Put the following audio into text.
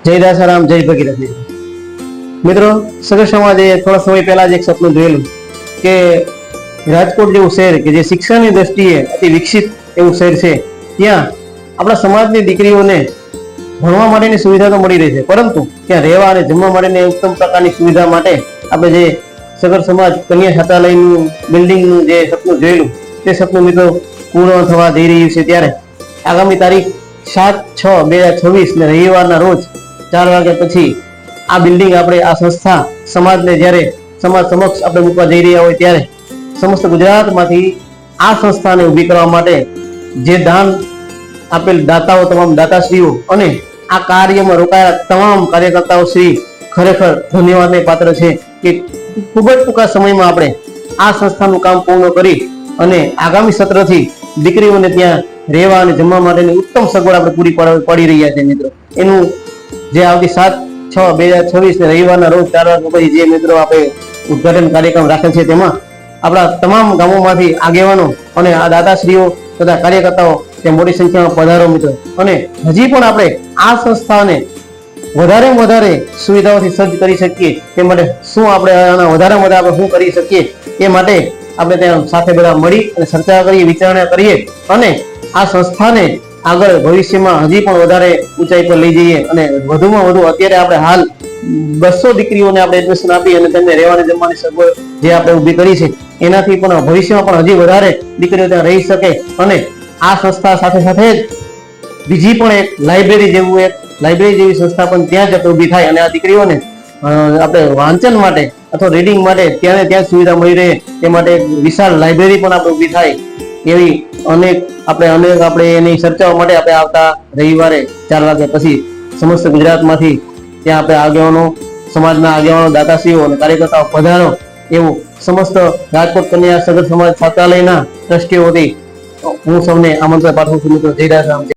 જય દાસારામ, જય ભગીરથ। મિત્રો, સગર સમાજે થોડા સમય પહેલા જ એક સપનું જોયેલું કે રાજકોટ જેવું શહેર કે જે શિક્ષણની દ્રષ્ટિએ અતિ વિકસિત એવું શહેર છે, ત્યાં આપણા સમાજની દીકરીઓને ભણવા માટેની સુવિધા તો મળી રહી છે, પરંતુ ત્યાં રહેવા અને જમવા માટેની ઉત્તમ પ્રકારની સુવિધા માટે આપણે જે સગર સમાજ કન્યા છાત્રાલયનું બિલ્ડિંગનું જે સપનું જોયેલું તે સપનું મિત્રો પૂર્ણ થવા જઈ રહ્યું છે। ત્યારે આગામી તારીખ 7/6/2026 ને રવિવારના રોજ 4 વાગ્યા પછી આ બિલ્ડિંગ આપણે આ સંસ્થા સમાજને જ્યારે સમાજ સમક્ષ આપણે મૂકવા જઈ રહ્યા હોય ત્યારે સમસ્ત ગુજરાતમાંથી આ સંસ્થાને ઊભી કરવા માટે જે દાન આપેલ દાતાઓ, તમામ દાતાશ્રીઓ અને આ કાર્યમાં રોકાયેલા તમામ કાર્યકર્તાઓ શ્રી ખરેખર ધન્યવાદને પાત્ર છે કે ખૂબ જ ટૂંકા સમયમાં આપણે આ સંસ્થાનું કામ પૂર્ણ કરી અને આગામી સત્રથી દીકરીઓને ત્યાં રહેવા અને જમવા માટેની ઉત્તમ સગવડ આપણે પૂરી પાડી રહ્યા છે। મિત્રો, એનું જે આવતી 7/6/2026 ને રવિવારના રોજ 4 વાગ્યા પછી જે મિત્રો આપણે ઉદઘાટન કાર્યક્રમ રાખેલ છે, તેમાં આપણા તમામ ગામોમાંથી આગેવાનો અને આ દાતાશ્રીઓ તથા કાર્યકર્તાઓ તે મોટી સંખ્યામાં પધારો મિત્રો। અને હજી પણ આપણે આ સંસ્થાને વધારે વધારે સુવિધાઓથી સજ્જ કરી શકીએ તે માટે શું આપણે આના વધારે આપણે શું કરી શકીએ એ માટે આપણે ત્યાં સાથે બધા મળી અને ચર્ચા કરીએ, વિચારણા કરીએ અને આ સંસ્થાને આગળ ભવિષ્યમાં હજી પણ વધારે ઊંચાઈ પર લઈ જઈએ અને વધુમાં વધુ અત્યારે આપણે હાલ 200 દીકરીઓને આપણે એડમિશન આપી અને તેમને રહેવાની જમવાની સગવડ જે આપણે ઊભી કરી છે, એનાથી પણ ભવિષ્યમાં પણ હજી વધારે દીકરીઓ ત્યાં રહી શકે અને આ સંસ્થા સાથે સાથે જ બીજી પણ એક લાઇબ્રેરી જેવી સંસ્થા પણ ત્યાં જ ઊભી થાય અને આ દીકરીઓને આપણે વાંચન માટે અથવા રીડિંગ માટે ત્યાં સુવિધા મળી રહે તે માટે એક વિશાળ લાઇબ્રેરી પણ આપણે ઊભી થાય એવી અનેક આપણે એની ચર્ચાઓ માટે આપણે આવતા રવિવારે 4 વાગ્યા પછી સમસ્ત ગુજરાતમાંથી ત્યાં આપણે આગેવાનો, સમાજના આગેવાનો, દાતાશ્રીઓ અને કાર્યકર્તાઓ પધારો એવું સમસ્ત રાજકોટ કન્યા સગર સમાજ છાત્રાલયના ટ્રસ્ટીઓથી હું સૌને આમંત્રણ પાઠવું છું। મિત્રો, જય દાસારામ।